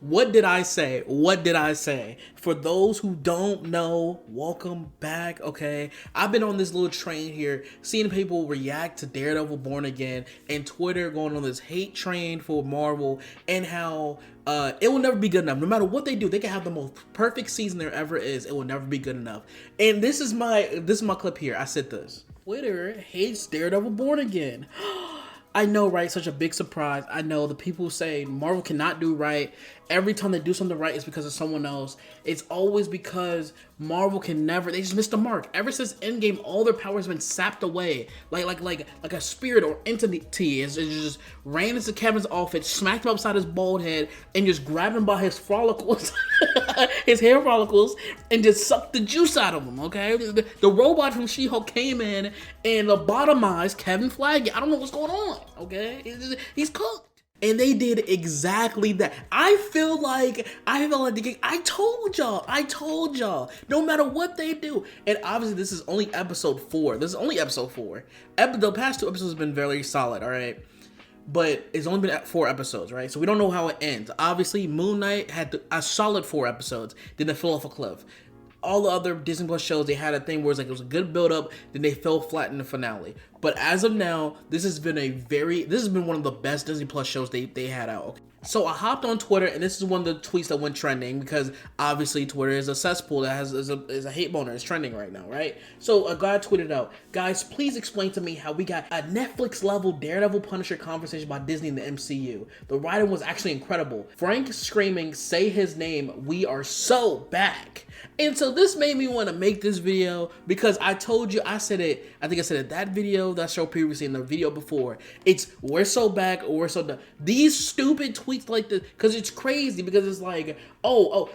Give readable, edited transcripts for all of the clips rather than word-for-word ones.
What did I say? What did I say? For those who don't know, welcome back, okay? I've been on this little train here, seeing people react to Daredevil Born Again, and Twitter going on this hate train for Marvel, and how it will never be good enough. No matter what they do, they can have the most perfect season there ever is. It will never be good enough. And this is my clip here. I said this. Twitter hates Daredevil Born Again. I know, right? Such a big surprise. I know the people say Marvel cannot do right. Every time they do something right, it's because of someone else. It's always because Marvel can never. They just missed the mark. Ever since Endgame, all their power has been sapped away, like a spirit or entity. It just ran into Kevin's office, smacked him upside his bald head, and just grabbed him by his follicles, his hair follicles, and just sucked the juice out of him. Okay, the robot from She-Hulk came in and lobotomized Kevin Feige. I don't know what's going on. Okay, he's cooked. And they did exactly that. I feel like I told y'all. No matter what they do, and obviously this is only episode 4. This is only episode 4. The past 2 episodes have been very solid, all right. But it's only been 4 episodes, right? So we don't know how it ends. Obviously, Moon Knight had a solid 4 episodes. Then it fell off a cliff. All the other Disney Plus shows, they had a thing where it was a good build up, then they fell flat in the finale. But as of now, this has been one of the best Disney Plus shows they had out. Okay. So I hopped on Twitter, and this is one of the tweets that went trending, because obviously Twitter is a cesspool that is a hate boner. It's trending right now, right? So a guy tweeted out, "Guys, please explain to me how we got a Netflix level Daredevil Punisher conversation by Disney in the MCU. The writing was actually incredible. Frank screaming, 'Say his name, we are so back.'" And so this made me want to make this video, because I told you, I think I said it that video, that show previously, in the video before. It's we're so back or we're so done. These stupid tweets like this, because it's crazy, because it's like, oh,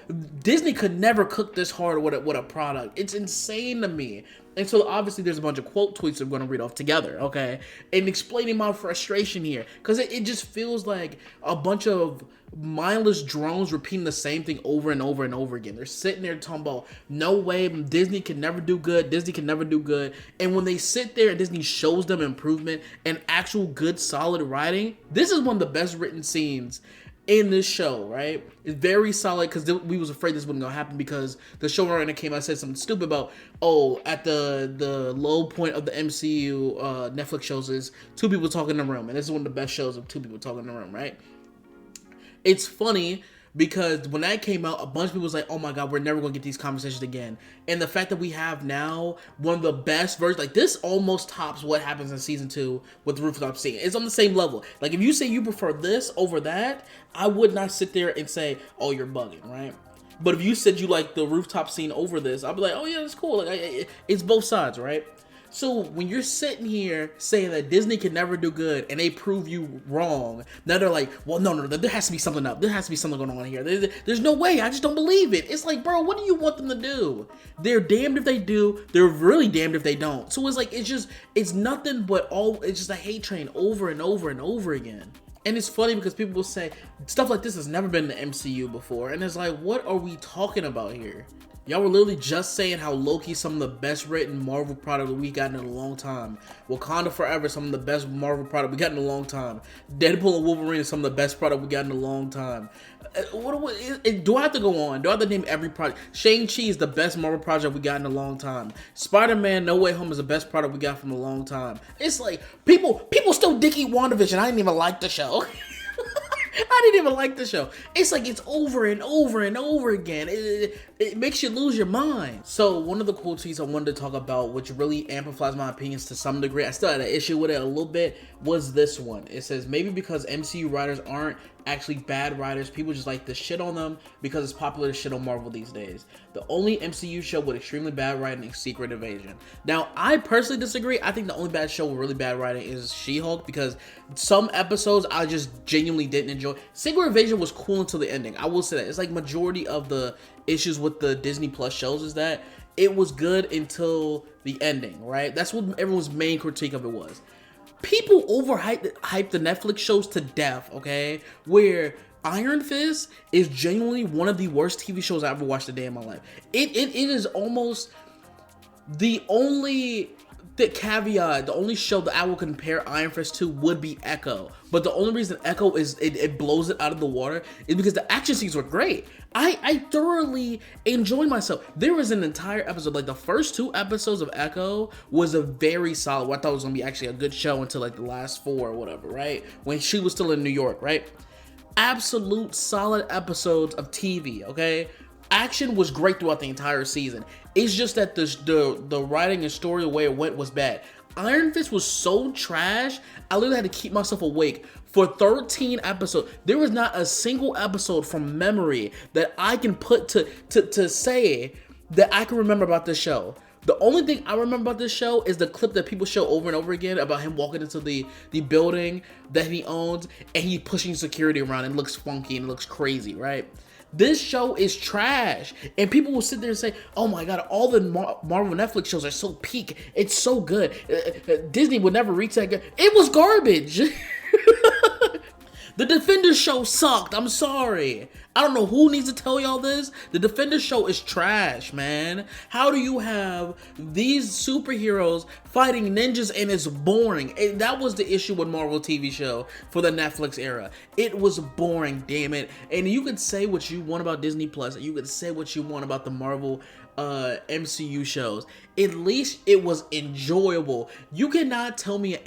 Disney could never cook this hard with a product. It's insane to me. And so obviously there's a bunch of quote tweets I'm going to read off together, okay? And explaining my frustration here, because it just feels like a bunch of mindless drones repeating the same thing over and over and over again. They're sitting there talking about, no way, Disney can never do good. And when they sit there and Disney shows them improvement and actual good solid writing, this is one of the best written scenes in this show, right? It's very solid, because we was afraid this wasn't gonna happen, because the showrunner came out and said something stupid about, at the low point of the MCU Netflix shows is 2 people talking in the room, and this is one of the best shows of 2 people talking in the room, right? It's funny, because when that came out, a bunch of people was like, oh my god, we're never going to get these conversations again. And the fact that we have now one of the best versions, like this almost tops what happens in season 2 with the rooftop scene. It's on the same level. Like if you say you prefer this over that, I would not sit there and say, oh, you're bugging, right? But if you said you like the rooftop scene over this, I'll be like, oh yeah, that's cool. Like it's both sides, right? So when you're sitting here saying that Disney can never do good and they prove you wrong, now they're like, well, no, there has to be something up. There has to be something going on here. There's no way. I just don't believe it. It's like, bro, what do you want them to do? They're damned if they do. They're really damned if they don't. So it's like, it's nothing but it's just a hate train over and over and over again. And it's funny because people will say stuff like this has never been in the MCU before. And it's like, what are we talking about here? Y'all were literally just saying how Loki's some of the best written Marvel product that we've gotten in a long time. Wakanda Forever, some of the best Marvel product we got in a long time. Deadpool and Wolverine is some of the best product we got in a long time. Do I have to go on? Do I have to name every project? Shang-Chi is the best Marvel project we got in a long time. Spider-Man No Way Home is the best product we got from a long time. It's like, people still dick eat WandaVision. I didn't even like the show. I didn't even like the show. It's like it's over and over and over again. It makes you lose your mind. So one of the cool tweets I wanted to talk about, which really amplifies my opinions to some degree, I still had an issue with it a little bit, was this one. It says, maybe because MCU writers aren't actually bad writers, people just like to shit on them because it's popular to shit on Marvel these days. The only MCU show with extremely bad writing is Secret Invasion. Now, I personally disagree. I think the only bad show with really bad writing is She-Hulk, because some episodes I just genuinely didn't enjoy. Secret Invasion was cool until the ending. I will say that. It's like majority of the issues with the Disney Plus shows is that it was good until the ending, right? That's what everyone's main critique of it was. People overhype the Netflix shows to death, okay? Where Iron Fist is genuinely one of the worst TV shows I ever watched a day in my life. It is almost the only the caveat, the only show that I will compare Iron Fist to would be Echo. But the only reason Echo is it blows it out of the water is because the action scenes were great. I thoroughly enjoyed myself. There was an entire episode, like the first 2 episodes of Echo was a very solid. I thought it was gonna be actually a good show until like the last 4 or whatever, right? When she was still in New York, right? Absolute solid episodes of TV, okay? Action was great throughout the entire season. It's just that the writing and story, the way it went, was bad. Iron Fist was so trash, I literally had to keep myself awake for 13 episodes. There was not a single episode from memory that I can put to say that I can remember about this show. The only thing I remember about this show is the clip that people show over and over again about him walking into the building that he owns and he pushing security around and it looks funky and it looks crazy, right? This show is trash. And people will sit there and say, oh my god, all the Marvel Netflix shows are so peak. It's so good. Disney would never reach that good. It was garbage. The Defenders show sucked. I'm sorry. I don't know who needs to tell y'all this. The Defenders show is trash, man. How do you have these superheroes fighting ninjas and it's boring? And that was the issue with Marvel TV show for the Netflix era. It was boring, damn it. And you could say what you want about Disney Plus. You could say what you want about the Marvel MCU shows. At least it was enjoyable. You cannot tell me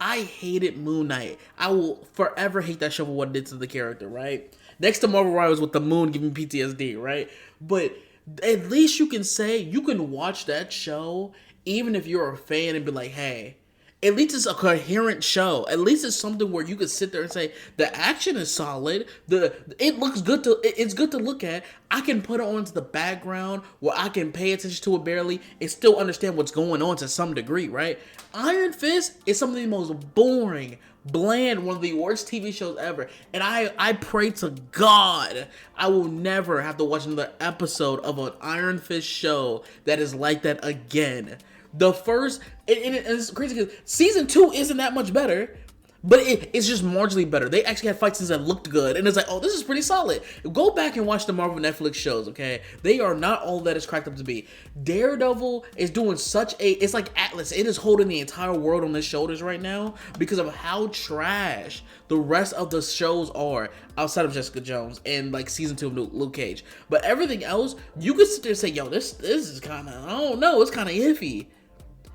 I hated Moon Knight. I will forever hate that show for what it did to the character, right? Next to Marvel Rivals with the moon giving PTSD, right? But at least you can say you can watch that show even if you're a fan and be like, hey, at least it's a coherent show. At least it's something where you could sit there and say the action is solid. It looks good it's good to look at. I can put it onto the background where I can pay attention to it barely and still understand what's going on to some degree, right? Iron Fist is some of the most boring, bland, one of the worst TV shows ever. And I pray to God I will never have to watch another episode of an Iron Fist show that is like that again. The first, and it's crazy because season 2 isn't that much better, but it's just marginally better. They actually had fight scenes that looked good, and it's like, oh, this is pretty solid. Go back and watch the Marvel Netflix shows, okay? They are not all that it's cracked up to be. Daredevil is doing it's like Atlas. It is holding the entire world on its shoulders right now because of how trash the rest of the shows are outside of Jessica Jones and like season 2 of Luke Cage. But everything else, you could sit there and say, yo, this is kind of, I don't know, it's kind of iffy.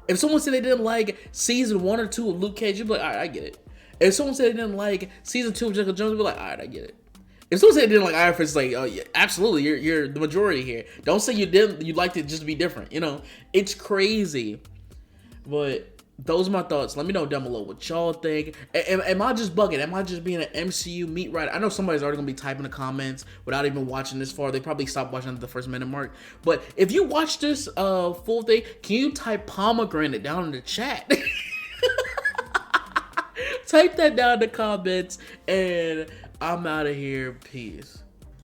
If someone said they didn't like season 1 or 2 of Luke Cage, you'd be like, all right, I get it. If someone said they didn't like season 2 of Jessica Jones, you'd be like, all right, I get it. If someone said they didn't like Iron Fist, it's like, oh yeah, absolutely, you're the majority here. Don't say you liked it just to be different. You know, it's crazy. But those are my thoughts. Let me know down below what y'all think. Am I just bugging? Am I just being an MCU meat writer? I know somebody's already gonna be typing the comments without even watching this far. They probably stopped watching at the first minute mark. But if you watch this full thing, can you type pomegranate down in the chat? Type that down in the comments, and I'm out of here. Peace.